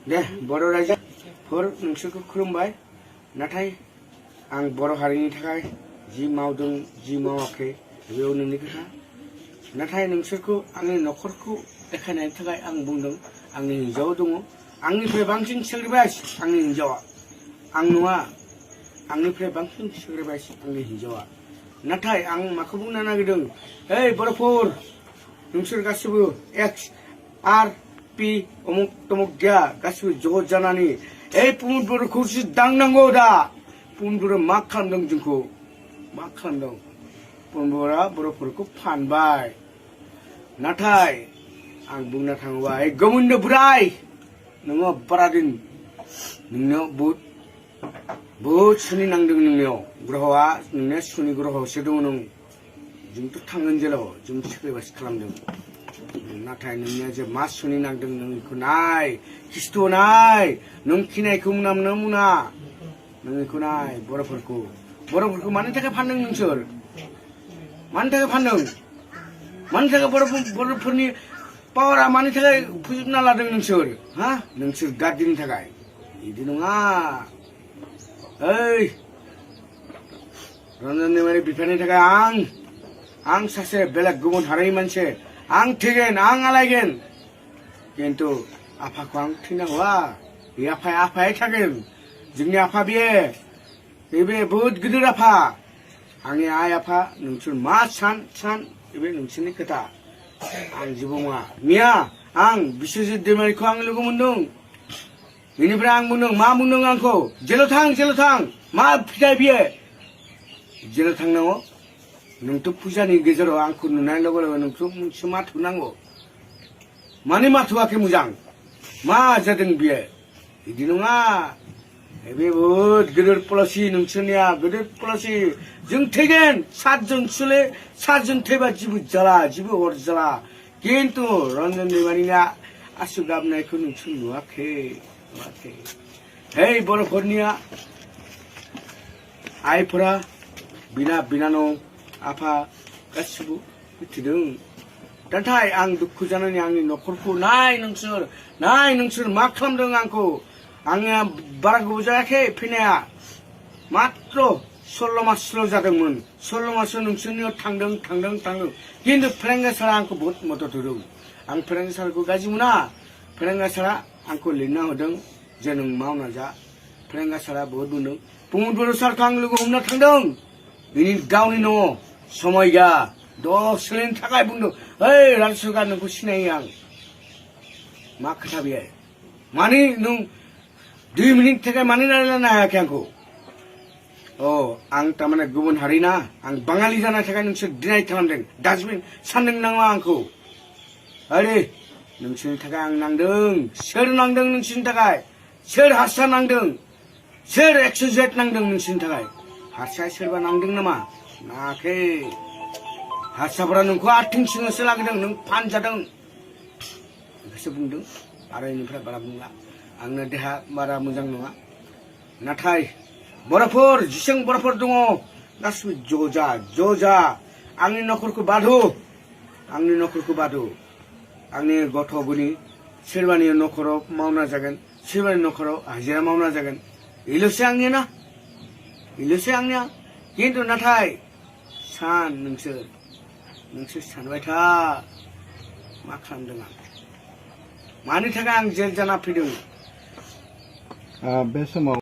दे बर' रायजोफोर नोंसोरखौ खुलुमबाय नाथाय आं बर' हारिनि थाखाय जि मावदों जि मावाखै बेयाव नोंनि खोथा नाथाय नोंसोरखौ आंनि न'खरखौ देखायनायनि थाखाय आं बुंदों आंनि हिन्जाव दङ आंनिफ्राय बांसिन सेक्रिफाइस आंनि हिन्जावा आं नङा आंनिफ्राय बांसिन सेक्रिफाइस आंनि हिन्जावा नाथाय आं माखौ बुंनो नागिरदों ओइ बर'फोर नोंसोर गासिबो एक्स आर पि अमुक तमुक गैया गासिबो ज' जानानै ओइ पुन बर'खौसो दांनांगौ दा पुन बर'आ मा खालामदों जोंखौ मा खालामदों पुन बर'आ बर'फोरखौ फानबाय नाथाय आं बुंनो थाङोबा ओइ गोविन्द बुराय नोङो बारा दिन नोंनियाव बहुद सुनि नांदों नोंनियाव ग्रहआ नोंनिया सुनि ग्रहआवसो दङ नों जोंथ' थांगोन जेलाव जों सेक्रिफाइस खालामदों नाथाय नोंनिया जे मा सुनि नांदों नों बेखौ नाय खिस्थ' नाय नों खिनायखौ मुना नों बेखौ नाय बर'फोरखौ मानि थाखाय फानदों नोंसोर मानि थाखाय फानदों मानि थाखाय बर'फोरनि पावारा मानि थाखाय फोजोबना लादों नोंसोर हा नोंसोर गाज्रिनि थाखाय बिदि नङा ओइ रन्जन दैमारि बिफानि थाखाय आं सासे बेलेग गुबुन हारिनि मानसि आं थैगोन आं आलायगोन किन्तु आफाखौ आं थैनांगौआ बे आफाया थागोन जोंनि आफा बे बहुद गिदिर आफा आंनि आइ आफा नोंसोर मा सान बे नोंसोरनि खोथा आं जेबो नङा मिया आं बिश्वजित दैमारिखौ आं लोगो मोनदों बेनिफ्राय आं बुंदों मा बुंदों आंखौ जेलाव थां मा फिथाइ बियो जेलाव थांनांगौ नोंथ' फुजानि गेजेराव आंखौ नुनाय लोगो लोगो नोंथ' मोनसे माथो नांगौ माने माथोआखै मोजां मा जादों बियो बिदि नङा बे बहुद गिदिर पलिसि नोंसोरनिया गिदिर पलिसि जों थैगोन सातजन थैबा जेबो जाला जेबो अरजाला किन्तु रन्जन दैमारिया आसु गाबनायखौ नोंसोर नुवाखै hey बर'फोरनिया आइफोरा बिनानाव आफा गासिबो मिथिदों नाथाय आं दुखु जानानै आंनि न'खरखौ नाय नोंसोर मा खालामदों आंखौ आंनिया बारा गोबाव जायाखै फैनाया मात्र 16 मासल' जादोंमोन 16 मासाव नोंसोरनियाव थांदों किन्तु फेरेंगा सारा आंखौ बहुत मदद होदों आं फेरेंगा सारखौ गाज्रि मोना फेरेंगा सारा आंखौ लिरना होदों जे नों मावना जा फेरेंगा सारा बहुत बुंदों पुन बर' सारखौ आं लोगो हमना थांदों बिनि गावनि न'आव समय गैया दसेनि थाखाय बुंदों ओइ राजसरकार नोंखौ सिनायो आं मा खोथा बेयो माने नों 2 मिनिट थाखाय माने रायज्लायनो हायाखै आंखौ आं तारमाने गुबुन हारि ना आं बाङालि जानाय थाखाय नोंसोर डिनाय खालामदों डास्टबिन सानदों नामा आंखौ अरे नोंसोरनि थाखाय आं नांदों सोर नांदों नोंसोरनि थाखाय सोर हारसा नांदों सोर 100Z नांदों नोंसोरनि थाखाय हारसाया सोरबा नांदों नामा नाङाखै हारसाफोरा नोंखौ आथिं सिङावसो लागिदों नों फानजादों बेखौसो बुंदों आरो बेनिफ्राय बारा बुंला आंनो देहा बारा मोजां नङा नाथाय बर'फोर जेसेबां बर'फोर दङ गासिबो ज' जा आंनि न'खरखौ बादो आंनि गथ' गनि सोरबानि न'खराव मावना जागोन सोरबानि न'खराव हाजिरा मावना जागोन बेल'सो आंनिया किन्तु नाथाय नोंसोर सानबाय था मा खालामदों आं मानि थाखाय आं जेल जाना फैदों बे समाव